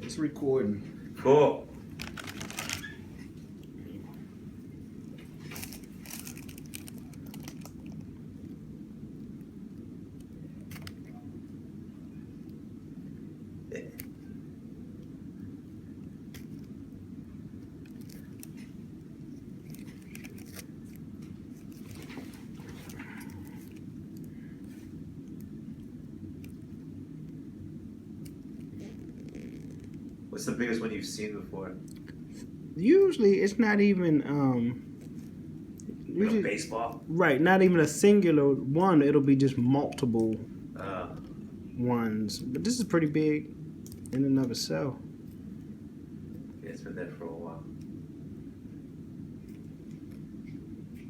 It's recording. Cool. What's the biggest one you've seen before? Usually, it's not even Like a baseball? right. Not even a singular one. It'll be just multiple ones. But this is pretty big in and of itself. Yeah, it's been there for a while.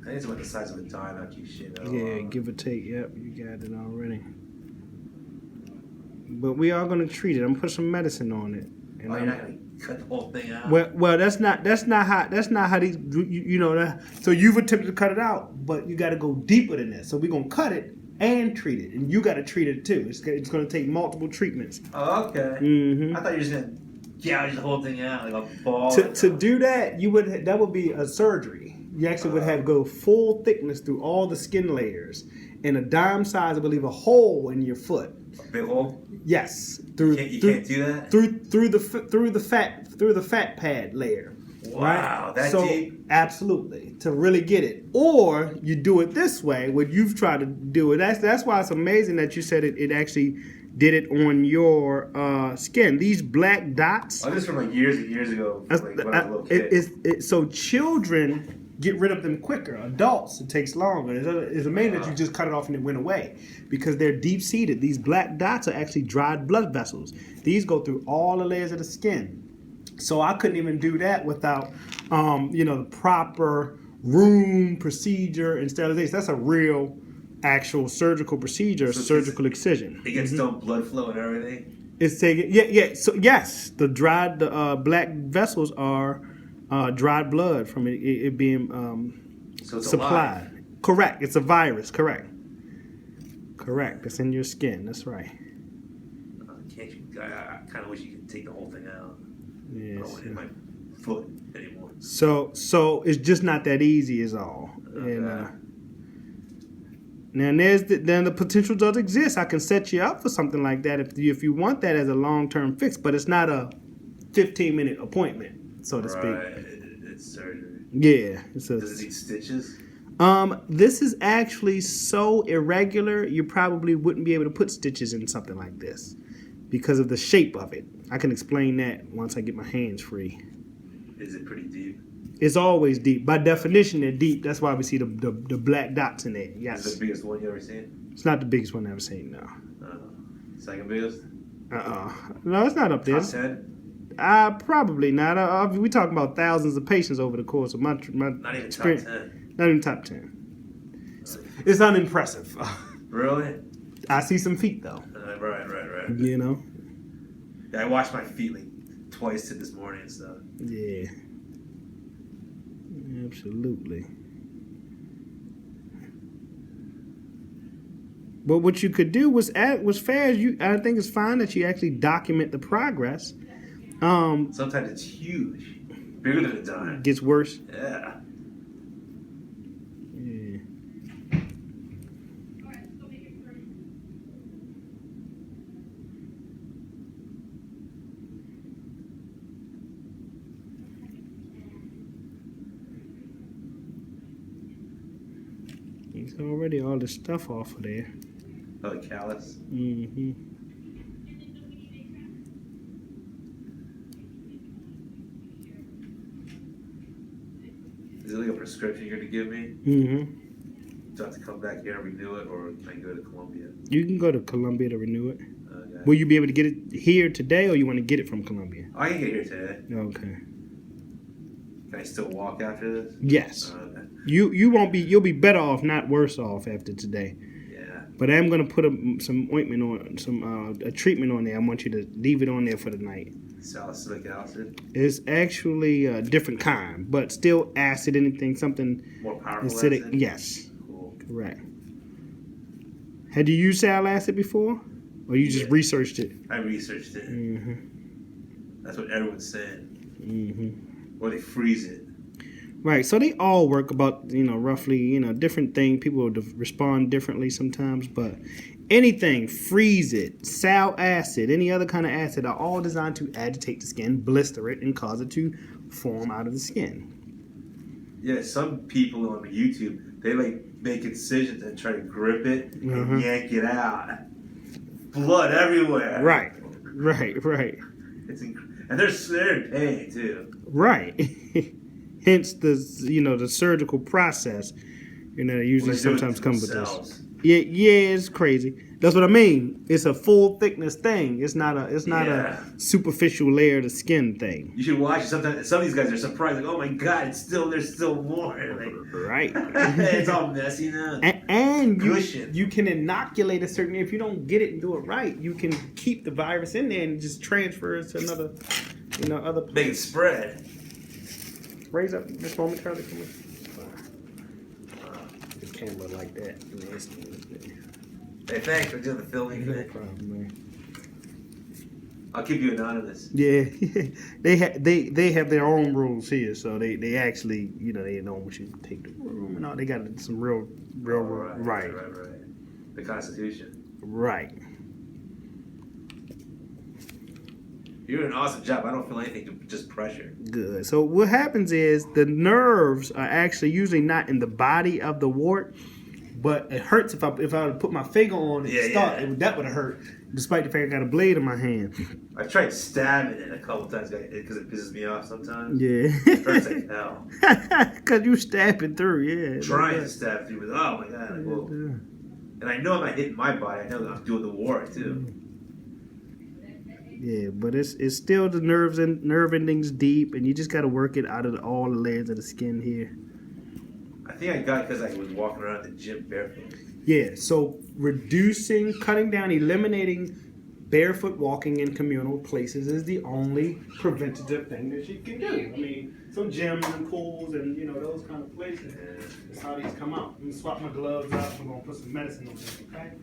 I think it's about the size of a dime after you shit out. Yeah, give or take. Yep, you got it already. But we are gonna treat it. I'm gonna put some medicine on it. And you're not gonna cut the whole thing out. Well, that's not how these you know that. So you've attempted to cut it out, but you got to go deeper than that. So we're gonna cut it and treat it, and you got to treat it too. It's gonna take multiple treatments. Oh, okay. Mm-hmm. I thought you were just gonna gouge the whole thing out like a ball. To do that, that would be a surgery. You actually would have to go full thickness through all the skin layers, and a dime size would leave a hole in your foot. A big hole? Yes. You can't do that? Through the fat pad layer. Wow, right? that deep? Absolutely. To really get it. Or you do it this way, what you've tried to do it. That's why it's amazing that you said it actually did it on your skin. These black dots. Oh, this is from like years and years ago. Like when I was a little kid. So children get rid of them quicker. Adults, it takes longer. It's amazing that you just cut it off and it went away because they're deep-seated. These black dots are actually dried blood vessels. These go through all the layers of the skin. So I couldn't even do that without, the proper room procedure and sterilization. That's a real, actual surgical procedure, surgical excision. It gets no blood flow and everything? It's taking, yeah. So yes, the black vessels are dried blood from it being so it's supplied. Alive. Correct. It's a virus. Correct. It's in your skin. That's right. I kind of wish you could take the whole thing out. Yes. I don't want it in my foot anymore. So it's just not that easy, is all. Okay. And now then the potential does exist. I can set you up for something like that if you want that as a long-term fix, but it's not a 15-minute appointment. So to speak. It's surgery. Yeah. Does it need stitches? This is actually so irregular, you probably wouldn't be able to put stitches in something like this because of the shape of it. I can explain that once I get my hands free. Is it pretty deep? It's always deep. By definition, they're deep. That's why we see the black dots in there. Yes. Is it the biggest one you ever seen? It's not the biggest one I've ever seen, no. Second biggest? No, it's not up there. Top 10? Probably not. We talking about thousands of patients over the course of my not even experience. Top 10? Not even top 10. It's unimpressive. Really? I see some feet, though. Right. You know? Yeah, I washed my feet like twice this morning and stuff. Yeah. Absolutely. But what you could do was fair. I think it's fine that you actually document the progress. Sometimes it's huge, bigger than a dime. Gets worse. Yeah. It's already all the stuff off of there. Oh, the callus? Mm-hmm. Is it like a prescription you're going to give me? Mm-hmm. Do I have to come back here and renew it, or can I go to Columbia? You can go to Columbia to renew it. Okay. Will you be able to get it here today, or you want to get it from Columbia? I can get it here today. Okay. Can I still walk after this? Yes. Okay. You won't be. You'll be better off, not worse off after today. Yeah. But I'm gonna put some ointment on, a treatment on there. I want you to leave it on there for the night. Salicylic acid? It's actually a different kind, but still acid. Anything, something more powerful acidic. acid? Yes. Cool. Correct. Had you used sal acid before, or you just researched it? I researched it. Mm-hmm. That's what everyone's saying. Mm-hmm. Or they freeze it. Right, so they all work about, roughly, different thing. People respond differently sometimes, but anything, freeze it, sal acid, any other kind of acid are all designed to agitate the skin, blister it, and cause it to form out of the skin. Yeah, some people on YouTube, they like make incisions and try to grip it and yank it out. Blood everywhere. Right. And they're in pain too. Right. Hence the surgical process. Usually sometimes comes with this. Yeah, it's crazy. That's what I mean. It's a full thickness thing. It's not a superficial layer of the skin thing. You should watch it. Sometimes some of these guys are surprised, like, oh my god, there's still more. Like, right. It's all messy now. And you can inoculate a certain, if you don't get it and do it right, you can keep the virus in there and just transfer it to another other place. Make it spread. Raise up just momentarily for me. The camera like that. Hey, thanks for doing the filming. No problem, man. I'll keep you anonymous. Yeah, they have their own rules here, so they actually they know what you take the room and all. They got some real right. The Constitution. Right. You're doing an awesome job. I don't feel anything, just pressure. Good. So what happens is the nerves are actually usually not in the body of the wart, but it hurts if I would put my finger on it. That would have hurt, despite the fact I got a blade in my hand. I've tried stabbing it a couple times because it pisses me off sometimes. Yeah. It hurts like hell. Because you stabbing through, yeah. Trying to stab through, but oh my god. Like, whoa. And I know I'm not hitting my body. I know I'm doing the wart too. Yeah, but it's still the nerve endings deep, and you just got to work it out of all the layers of the skin here. I think I got it because I was walking around the gym barefoot. Yeah, so cutting down, eliminating barefoot walking in communal places is the only preventative thing that you can do. I mean, some gyms and pools and those kind of places. That's how these come out. Let me swap my gloves out. I'm gonna put some medicine on this, okay?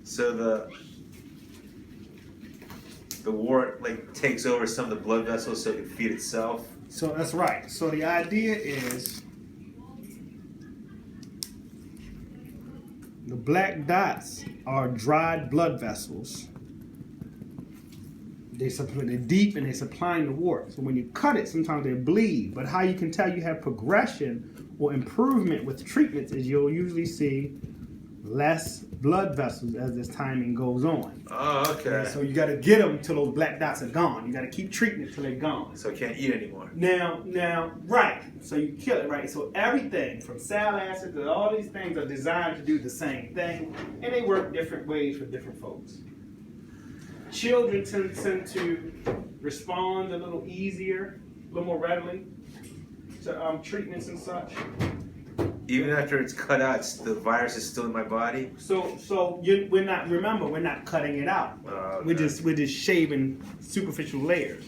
So the wart takes over some of the blood vessels so it can feed itself. So that's right. So the idea is the black dots are dried blood vessels. They're deep and they're supplying the wart. So when you cut it, sometimes they bleed. But how you can tell you have progression or improvement with treatments is you'll usually see less blood vessels as this timing goes on. Oh, okay. And so you got to get them till those black dots are gone. You got to keep treating it till they're gone. So you can't eat anymore. Now, right. So you kill it, right? So everything from sal acid to all these things are designed to do the same thing, and they work different ways for different folks. Children tend to respond a little easier, a little more readily to treatments and such. Even after it's cut out, the virus is still in my body. We're not cutting it out. Okay. We're just shaving superficial layers,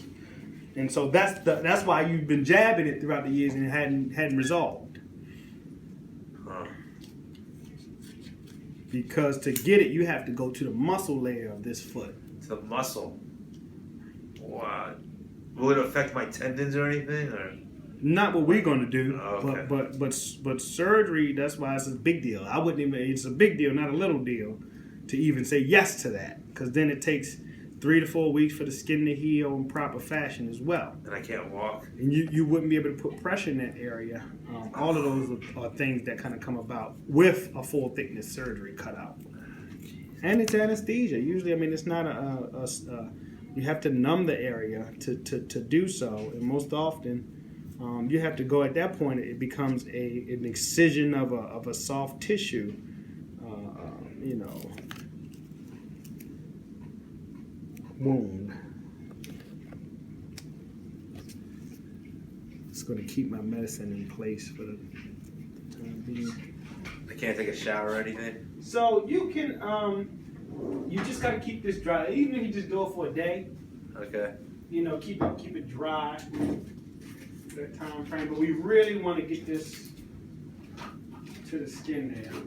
and so that's why you've been jabbing it throughout the years and it hadn't resolved. Huh. Because to get it, you have to go to the muscle layer of this foot. The muscle. Wow. Will it affect my tendons or anything? Or? Not what we're gonna do, okay. but surgery. That's why it's a big deal. I wouldn't even. It's a big deal, not a little deal, to even say yes to that. Because then it takes 3 to 4 weeks for the skin to heal in proper fashion as well. And I can't walk. And you wouldn't be able to put pressure in that area. All of those are things that kind of come about with a full thickness surgery cutout. And it's anesthesia. Usually, I mean, it's not you have to numb the area to do so. And most often, you have to go at that point. It becomes an excision of a soft tissue, wound. It's going to keep my medicine in place for the time being. I can't take a shower or anything. So you can, you just got to keep this dry. Even if you just do it for a day. Okay. Keep it dry. That time frame, but we really want to get this to the skin now.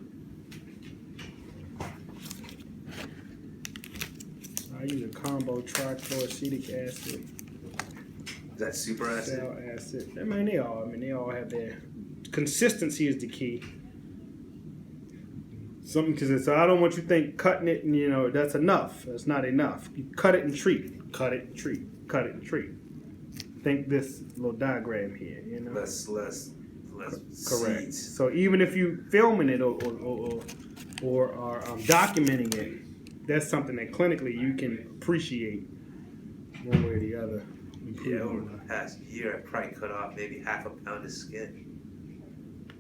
use a combo trichloroacetic acid, Is that super acid? cell acid. I mean, they all have their consistency is the key. Something because I don't want you to think cutting it and that's enough. That's not enough. You cut it and treat. Cut it and treat. Cut it and treat. Think this little diagram here. Less Correct. seeds. So even if you filming it or are documenting it, that's something that clinically you can appreciate one way or the other. Yeah, over the past year, I probably cut off maybe half a pound of skin.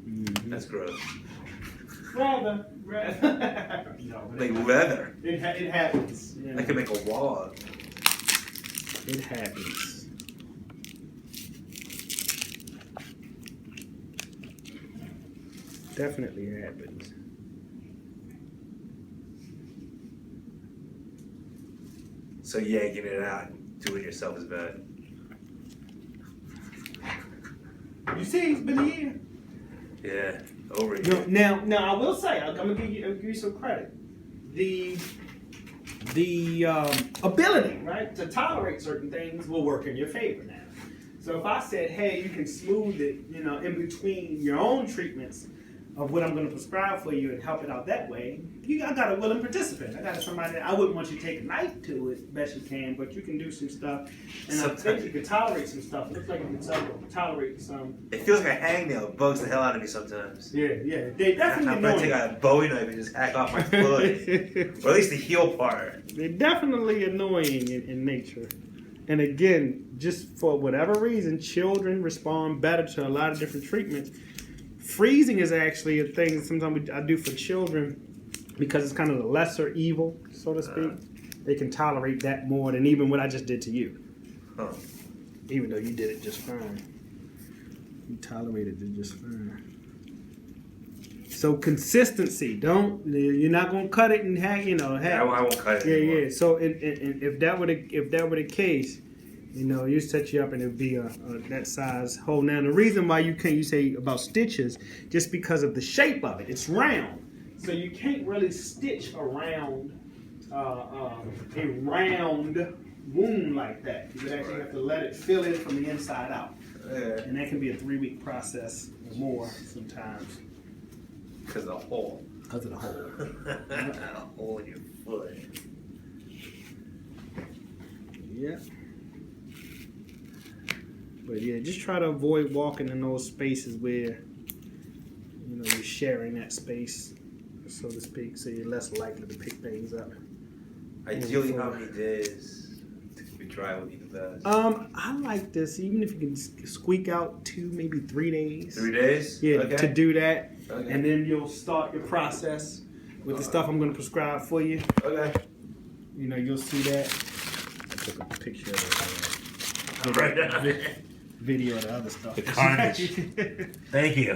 Mm-hmm. That's gross. Rather. No, Like leather. it happens. I could make a wall. It happens. Definitely happens. So yanking it out and doing it yourself is bad. You see, it's been a year. Yeah, over a year. Now, I will say, I'm gonna give you some credit. The ability, right, to tolerate certain things will work in your favor now. So if I said, hey, you can smooth it, in between your own treatments of what I'm going to prescribe for you and help it out that way, I got a willing participant. I got somebody that I wouldn't want you to take a knife to it best you can, but you can do some stuff. And I think you can tolerate some stuff. It looks like you can tolerate some. It feels like a hangnail. It bugs the hell out of me sometimes. Yeah. They definitely I'm going to take a Bowie knife and just hack off my foot. Or at least the heel part. They're definitely annoying in nature. And again, just for whatever reason, children respond better to a lot of different treatments. Freezing is actually a thing sometimes I do for children because it's kind of the lesser evil, so to speak. They can tolerate that more than even what I just did to you. Huh. Even though you did it just fine. You tolerated it just fine. So consistency, you're not gonna cut it and hack, I won't cut it anymore. Yeah. So if that were the case, you set you up and it'd be a that size hole. Now the reason why you say about stitches, just because of the shape of it, it's round, so you can't really stitch around a round wound like that. You would actually have to let it fill in from the inside out, and that can be a 3-week process or more sometimes. Because of the hole. Because of the hole. A hole in your foot. Yeah. But yeah, just try to avoid walking in those spaces where you're sharing that space, so to speak, so you're less likely to pick things up. Ideally, how many days to keep it dry would be the best? I like this. Even if you can squeak out 2, maybe 3 days. 3 days? Yeah, Okay. to do that, Okay. and then you'll start your process with the stuff I'm going to prescribe for you. Okay. You'll see that. I took a picture of Right. video of the other stuff. The carnage. Thank you.